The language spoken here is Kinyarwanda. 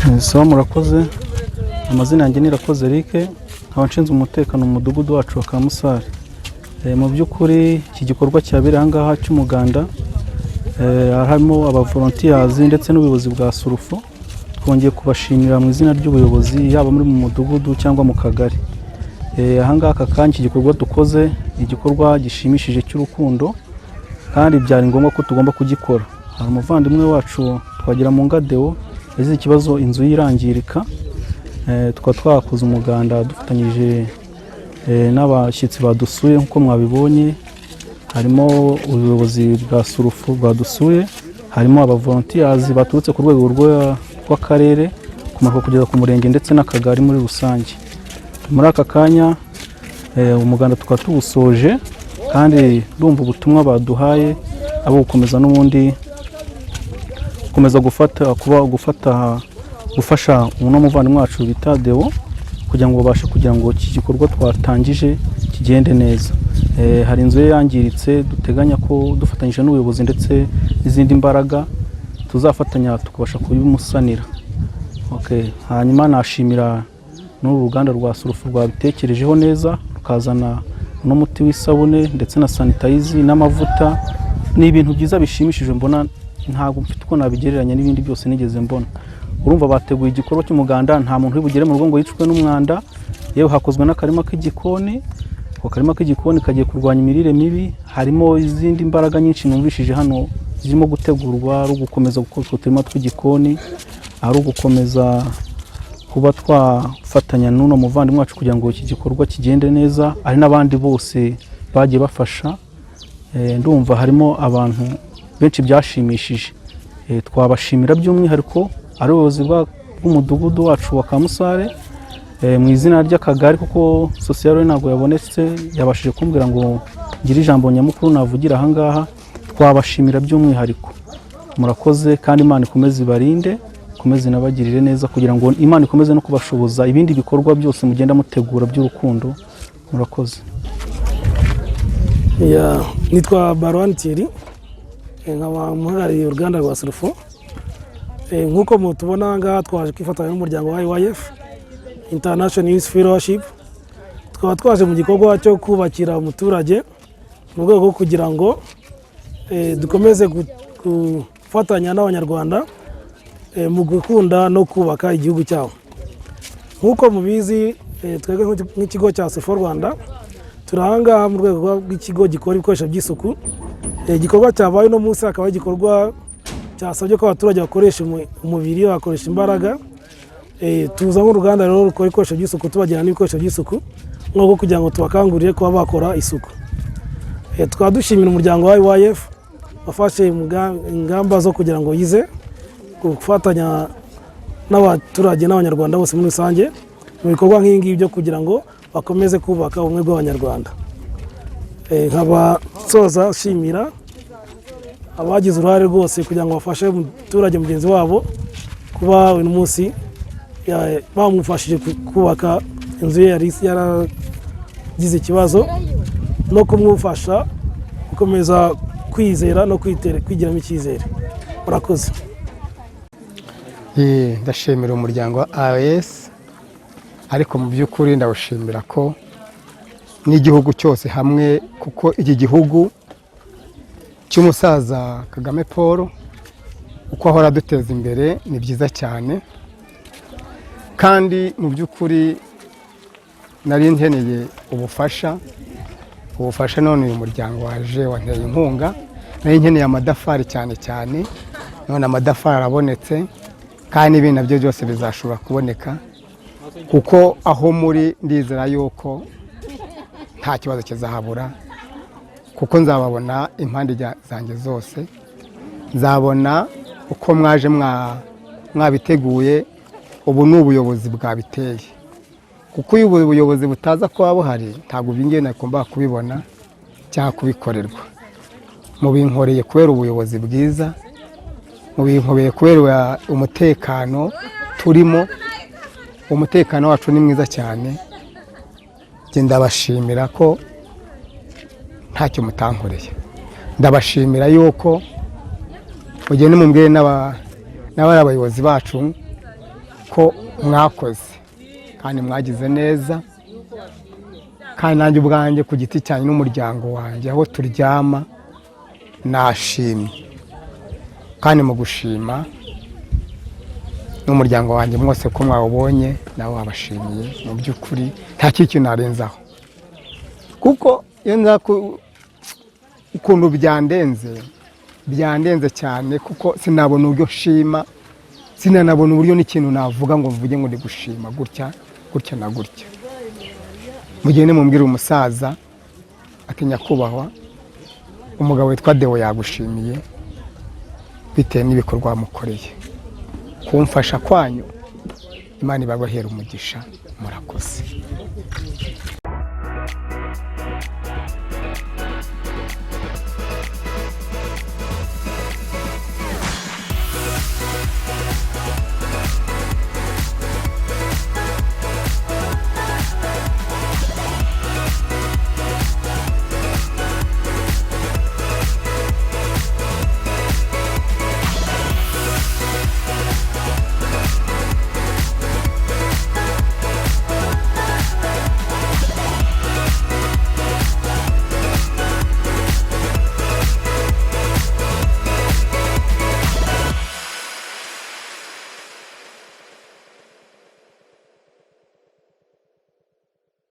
Sawa murakoze. Amazina yanjye ni Irakoze Eric, nkaba nshinzwe umutekano mu mudugudu wacu wa Kamusare. Mu by'ukuri iki gikorwa cyabera aha ngaha cy'umuganda, harimo aba volunteers ndetse n'ubuyobozi bwa Sulfo. Twongeye kubashimira mu izina ry'ubuyobozi yaba muri mu mudugudu cyangwa mu kagari. Aha ngaha aka kanya iki gikorwa dukoze igikorwa gishimishije cy'urukundo kandi byari ngombwa ko tugomba kugikora. Hari umuvandimwe wacu twagira mu Deo yagize ikibazo inzu yirangirika, twakoze umuganda dufatanyije n'abashyitsi badusuye nk'uko mwabibonye. Harimo ubuyobozi bwa Sulfo badusuye, harimo aba volunteers baturutse ku rwego rw'akarere kumanuka kugeza ku murenge ndetse n'akagari muri rusange. Muri aka kanya umuganda tukaba tuwusoje kandi ndumva ubutumwa baduhaye abo gukomeza n'ubundi gukomeza gufasha uno muvandimwe wacu bita Deo kugira ngo babashe kugira ngo iki gikorwa twatangije kigende neza. Hari inzu yangiritse duteganya ko dufatanyije n'ubuyobozi ndetse n'izindi mbaraga tuzafatanya tukabasha kubimusanira. Hanyuma nashimira n'uruganda rwa Sulfo rwabitekerejeho neza rukazana n'umuti w'isabune ndetse na sanitizer n'amavuta. Ni ibintu byiza bishimishije mbona, ntabwo mfite uko nabigereranya n'ibindi byose nigeze mbona. Urumva bateguye igikorwa cy'umuganda, nta muntu uri bugere mu rugo ngo yicwe n'umwanda. Yewe hakozwe n'akarima k'igikoni, ako karima k'igikoni kagiye kurwanya imirire mibi. Harimo izindi mbaraga nyinshi numvishije hano zirimo gutegurwa, ari ugukomeza gukora uturima tw'igikoni, ari ugukomeza kuba twafatanya n'uno muvandimwe wacu kugira ngo iki gikorwa kigende neza. Hari n'abandi bose bagiye bafasha, ndumva harimo abantu benshi byashimishije. Twabashimira by'umwihariko ari ubuyobozi bw'umudugudu wacu wa Kamusare mu izina ry'akagari, kuko social ntabwo yabonetse, yabashije kumbwira ngo ngire ijambo nyamukuru navugira aha ngaha. Twabashimira by'umwihariko, murakoze kandi Imana ikomeze ibarinde, ikomeze inabagirire neza kugira ngo Imana ikomeze no kubashoboza ibindi bikorwa byose mugenda mutegura by'urukundo. Murakoze. Nitwa Voluntary, nkaba muhagarariye uruganda rwa Sulfo. Nk'uko mutubona ngaha twaje kwifatanya n'umuryango wa IYF International Youth Fellowship. Twaba twaje mu gikorwa cyo kubakira umuturage mu rwego rwo kugira ngo dukomeze gufatanya n'abanyarwanda mu gukunda no kubaka igihugu cyabo. Nk'uko mubizi, twebwe nk'ikigo cya Sulfo Rwanda turahanga mu rwego rw'ikigo gikora ibikoresho by'isuku. Igikorwa cyabaye no munsi akaba igikorwa cyasabye ko abaturage bakoresha umubiri, bakoresha imbaraga. Tuza nk'uruganda rero rukora ibikoresho by'isuku, tubagirana n'ibikoresho by'isuku nk'uko kugira ngo tubakangurire kuba bakora isuku. Tukaba dushimira umuryango wa IYF wafashe ingamba zo kugira ngo yize gufatanya n'abaturage n'abanyarwanda bose muri rusange mu bikorwa nk'ingibi byo kugira ngo bakomeze kubaka ubumwe bw'abanyarwanda. Nkaba soza shimira abagize uruhare rwose kugira ngo bafashe umuturage mugenzi wabo kuba uyu munsi bamufashije kubaka inzu ye yari yaragize ikibazo, no kumufasha gukomeza kwizera no kwigiramo icyizere. Murakoze. Ndashimira umuryango wa IYF, ariko mu by'ukuri ndawushimira ko n'igihugu cyose hamwe, kuko iki gihugu cy'umusaza Kagame Paul uko ahora duteza imbere ni byiza cyane. Kandi mu by'ukuri nari nkeneye ubufasha none uyu muryango waje wanteye inkunga. Nari nkeneye amadafari cyane, none amadafari arabonetse kandi n'ibindi nabyo byose bizashobora kuboneka, kuko aho muri ndizera yuko nta kibazo kizahabura, kuko nzababona impande zanjye zose, nzabona uko mwaje mwabiteguye. Ubu ni ubuyobozi bwabiteye, kuko iyo ubuyobozi butaza kuba buhari ntabwo bingiye nagomba kubibona cyangwa kubikorerwa. Mubinkoreye kubera ubuyobozi bwiza, mubinkoreye kubera umutekano turimo. Umutekano wacu ni mwiza cyane. Ndabashimira ko ntacyo mutankoreye. Ndabashimira yuko mugende mumbwire n'abari abayobozi bacu ko mwakoze kandi mwagize neza, kandi nanjye ubwanjye ku giti cyanjye n'umuryango wanjye aho turyama nashimye, kandi mu gushima n'umuryango wanjye mwose ko mwawubonye nawe wabashimiye. Mu by'ukuri nta kintu narenzaho, kuko iyo nza ukuntu byandenze cyane, kuko sinabona uburyo nshima, sinanabona uburyo n'ikintu navuga ngo mvuge ngo ndi gushima gutya na gutya. Mugende mumbwire umusaza ati nyakubahwa, umugabo witwa Deo yagushimiye bitewe n'ibikorwa wamukoreye. Kumfasha kwanyu Imana ibabahera umugisha, murakoze.